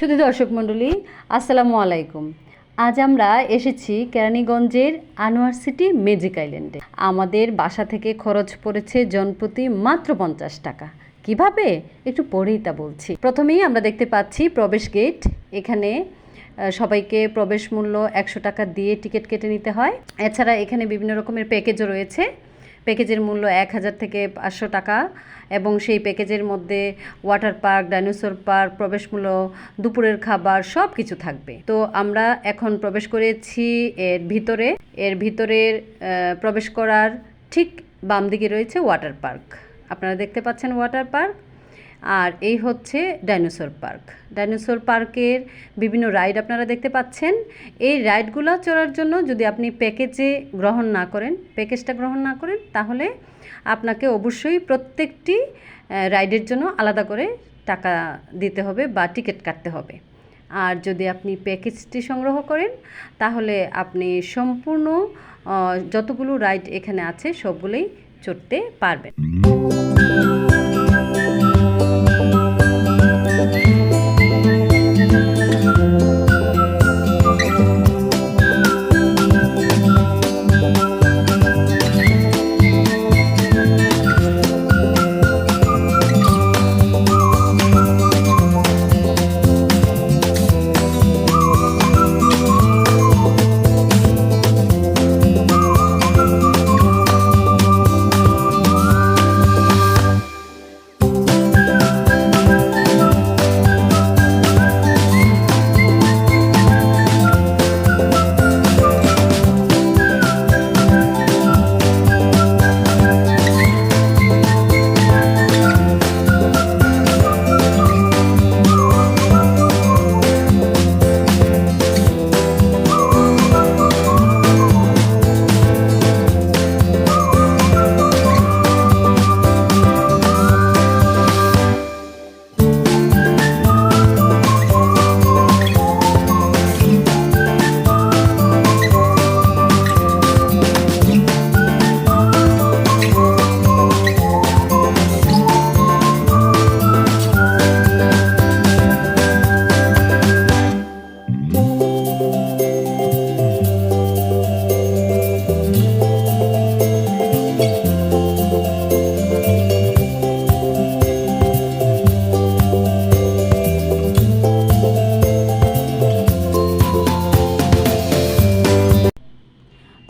শুধু দর্শক মণ্ডলী, আসসালামু আলাইকুম। আজ আমরা এসেছি কেরানীগঞ্জের আনোয়ার সিটি ম্যাজিক আইল্যান্ডে। আমাদের বাসা থেকে খরচ পড়েছে জনপ্রতি মাত্র 50 টাকা। কিভাবে একটু পরেই তা বলছি। প্রথমেই আমরা দেখতে পাচ্ছি প্রবেশ গেট। এখানে সবাইকে প্রবেশ মূল্য 100 টাকা দিয়ে টিকিট কেটে নিতে হয়। এছাড়া এখানে বিভিন্ন রকমের প্যাকেজও রয়েছে। প্যাকেজের মূল্য 1000 থেকে 500 টাকা এবং সেই প্যাকেজের মধ্যে ওয়াটার পার্ক, ডাইনোসর পার্ক, প্রবেশ মূল্য, দুপুরের খাবার সব কিছু থাকবে। তো আমরা এখন প্রবেশ করেছি এর ভিতরের প্রবেশ করার ঠিক বাম দিকে রয়েছে ওয়াটার পার্ক। আপনারা দেখতে পাচ্ছেন ওয়াটার পার্ক, আর এই হচ্ছে ডাইনোসর পার্ক। ডাইনোসর পার্কের বিভিন্ন রাইড আপনারা দেখতে পাচ্ছেন। এই রাইডগুলো চড়ার জন্য যদি আপনি প্যাকেজটা গ্রহণ না করেন তাহলে আপনাকে অবশ্যই প্রত্যেকটি রাইডের জন্য আলাদা করে টাকা দিতে হবে বা টিকিট কাটতে হবে। আর যদি আপনি প্যাকেজটি সংগ্রহ করেন তাহলে আপনি সম্পূর্ণ যতগুলো রাইড এখানে আছে সবগুলোই চড়তে পারবেন।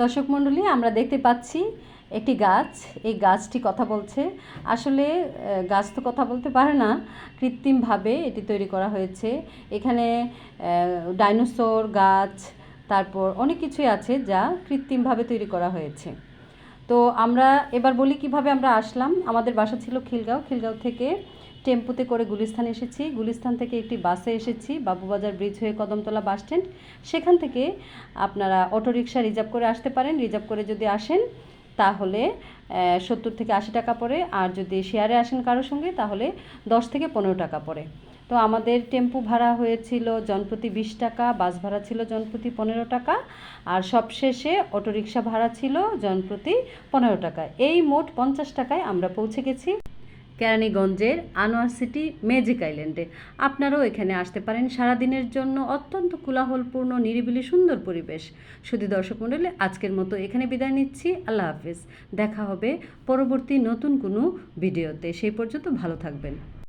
দর্শক মণ্ডলী, আমরা দেখতে পাচ্ছি একটি গাছ। এই গাছটি কথা বলছে। আসলে গাছ তো কথা বলতে পারে না, কৃত্রিমভাবে এটি তৈরি করা হয়েছে। এখানে ডাইনোসর গাছ, তারপর অনেক কিছুই আছে যা কৃত্রিমভাবে তৈরি করা হয়েছে। তো আমরা এবার বলি কিভাবে আমরা আসলাম। আমাদের বাসা ছিল খিলগাঁও থেকে টেম্পুতে করে গুলিস্তান এসেছি। গুলিস্তান থেকে একটি বাসে এসেছি বাবুবাজার ব্রিজ হয়ে কদমতলা বাস স্ট্যান্ড। সেখান থেকে আপনারা অটোরিকশা রিজার্ভ করে আসতে পারেন। রিজার্ভ করে যদি আসেন তাহলে 70 থেকে 80 টাকা পড়ে, আর যদি শেয়ারে আসেন কারোর সঙ্গে তাহলে 10 থেকে 15 টাকা পড়ে। তো আমাদের টেম্পু ভাড়া হয়েছিল জনপ্রতি 20 টাকা, বাস ভাড়া ছিল জনপ্রতি 15 টাকা, আর সবশেষে অটোরিকশা ভাড়া ছিল জনপ্রতি 15 টাকা। এই মোট 50 টাকায় আমরা পৌঁছে গেছি কেরানীগঞ্জের আনোয়ার সিটি ম্যাজিক আইল্যান্ডে। আপনারাও এখানে আসতে পারেন সারাদিনের জন্য। অত্যন্ত কোলাহলপূর্ণ, নিরিবিলি, সুন্দর পরিবেশ। শুধু দর্শক মণ্ডলী, আজকের মতো এখানে বিদায় নিচ্ছি। আল্লাহ হাফেজ। দেখা হবে পরবর্তী নতুন কোনো ভিডিওতে। সেই পর্যন্ত ভালো থাকবেন।